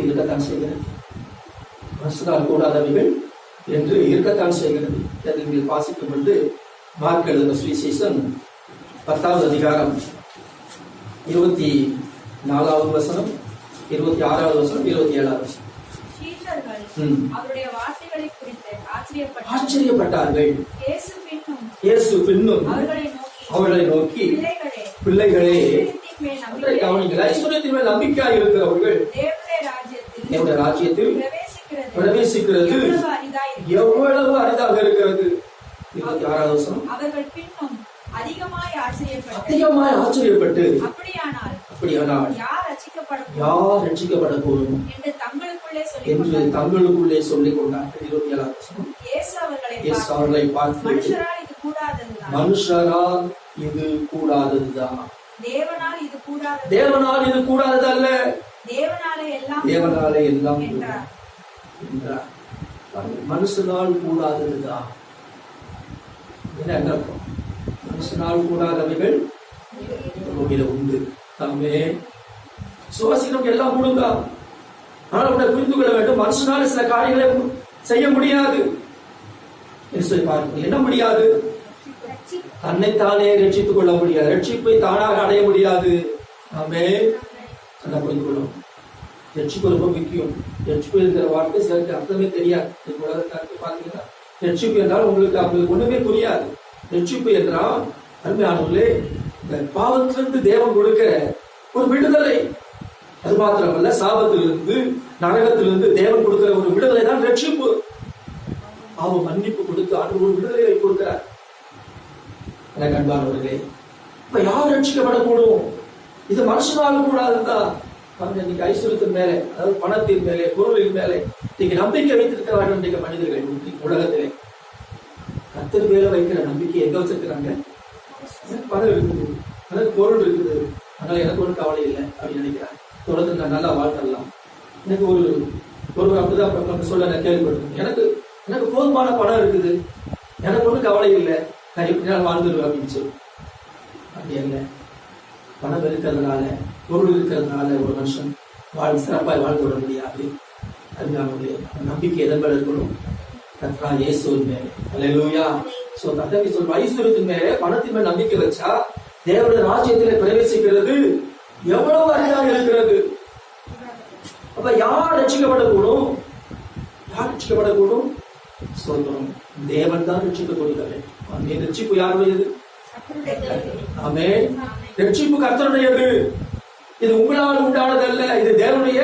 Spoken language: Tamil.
இருக்கத்தான் செய்கிறது. மனுஷனால் கூடாதவைகள் என்று இருக்கத்தான் செய்கிறது. நீங்கள் வாசிக்கும் பொழுது மார்க் எழுதின சுவிசேஷம் 10வது அதிகாரம் 24வது வசனம், 26வது வசனம், 27வது வசனம். அவருடைய வார்த்தைகளை குறித்து ஆச்சரியப்பட்டார்கள். இயேசு பின்னும் அவர்களை நோக்கி, பிள்ளைகளே, கவனிங்கள், ஐஸ்வர்யத்தின் மேல் நம்பிக்கையாக இருக்கிறவர்கள் தேவனுடைய ராஜ்யத்தில் பிரவேசிக்கிறது எவ்வளவு அரிதாக இருக்கிறது. 26வது வசனம். அவர்கள் பின்னும் அதிகமாய் ஆச்சரியப்பட்டு அப்படியானால் யார் ரட்சிக்கப்படக்கூடும் என்று தங்களுக்குள்ளே சொல்லிக் கொண்டார்கள். 27வது வசனம். இயேசு அவர்களை பார்த்து, மனுஷரால் இது கூடாததுதான், தேவனால் இது கூடாதது அல்ல, தேவனாலே எல்லாம் என்றார். மனுஷனால் கூடாததுதான் என்ன அர்த்தம்? மனுஷனால் கூடாதவைகள் உண்டு. தாமே சுவாசிக்கும் எல்லாம் கூடுங்க. ஆனால் உங்களை புரிந்து கொள்ள வேண்டும், மனுஷனால் சில காரியங்களை செய்ய முடியாது. என்ன முடியாது? தன்னைத்தானே ரட்சித்துக் கொள்ள முடியாது, ரட்சிப்பை தானாக அடைய முடியாது. நாமே என்ன புரிந்து கொள்ளும். ரட்சிப்பு ரொம்ப முக்கியம். ரட்சிப்பு இருக்கிற வார்த்தை சிலருக்கு அர்த்தமே தெரியாது. உலகத்தை பார்த்தீங்கன்னா ரட்சிப்பு என்றால் அவங்களுக்கு ஒண்ணுமே புரியாது. ரட்சிப்பு என்றால் அருமையானவர்களே, இந்த பாவத்திலிருந்து தேவன் கொடுக்கிற ஒரு விடுதலை. அது மாத்திரமல்ல, சாபத்திலிருந்து நரகத்திலிருந்து தேவன் கொடுக்கிற ஒரு விடுதலை தான் ரட்சிப்பு. அவன் மன்னிப்பு கொடுத்து ஆண்டு ஒரு விடுதலை கொடுக்கிறார். எனக்கு அன்பானவர்களே, இப்ப யார் ரட்சிக்கப்படக்கூடும்? இது மனுஷனாலும் கூடாதுதான். இன்னைக்கு ஐஸ்வர்யத்தின் மேலே, அதாவது பணத்தின் மேலே, பொருளின் மேலே இன்னைக்கு நம்பிக்கை வைத்திருக்கிறார்கள். இன்றைக்கு மனிதர்கள் உலகத்திலே கர்த்தர் மேல வைக்கிற நம்பிக்கை எங்க வச்சிருக்கிறாங்க? பணம் இருக்குது, அதாவது பொருள் இருக்குது, அதனால எனக்கு ஒன்றும் கவலை இல்லை அப்படின்னு நினைக்கிறாங்க. தொடர்ந்து நான் நல்லா வாழ்த்தலாம். எனக்கு ஒரு அப்படிதான் சொல்ல நான் கேள்விப்பட்டிருக்கேன். எனக்கு போதுமான பணம் இருக்குது, எனக்கு ஒன்றும் கவலை இல்லை, நான் எப்படினாலும் வாழ்ந்துருவேன் அப்படின்னு சொல்லி. அப்படி இல்லை. பணம் இருக்கிறதுனால, பொருள் இருக்கிறதுனால ஒரு மனுஷன் சிறப்பாக வாழ்ந்து விட முடியாது. அதனால நம்பிக்கை எதன் மேல இருக்கணும்? கர்த்தா இயேசுவின் மேலே. அல்லேலூயா. சோ தந்தை சொல்ற ஐஸ்வர்யத்தின் மேலே, பணத்தின் மேல் நம்பிக்கை வச்சா தேவனுடைய ராஜ்யத்திலே பிரவேசிக்கிறது எவ்வளவு அரிதாக இருக்கிறது. அப்ப யார் ரட்சிக்கப்படக்கூடும்? யார் ரட்சிக்கப்படக்கூடும்? சொல்றோம், தேவன் தான் ரட்சிக்க கொடுக்கிறார். ரட்சிப்பு யாருடையது? ஆமென். ரட்சிப்பு கர்த்தருடையது. இது உங்களால் உண்டானதல்ல, இது தேவனுடைய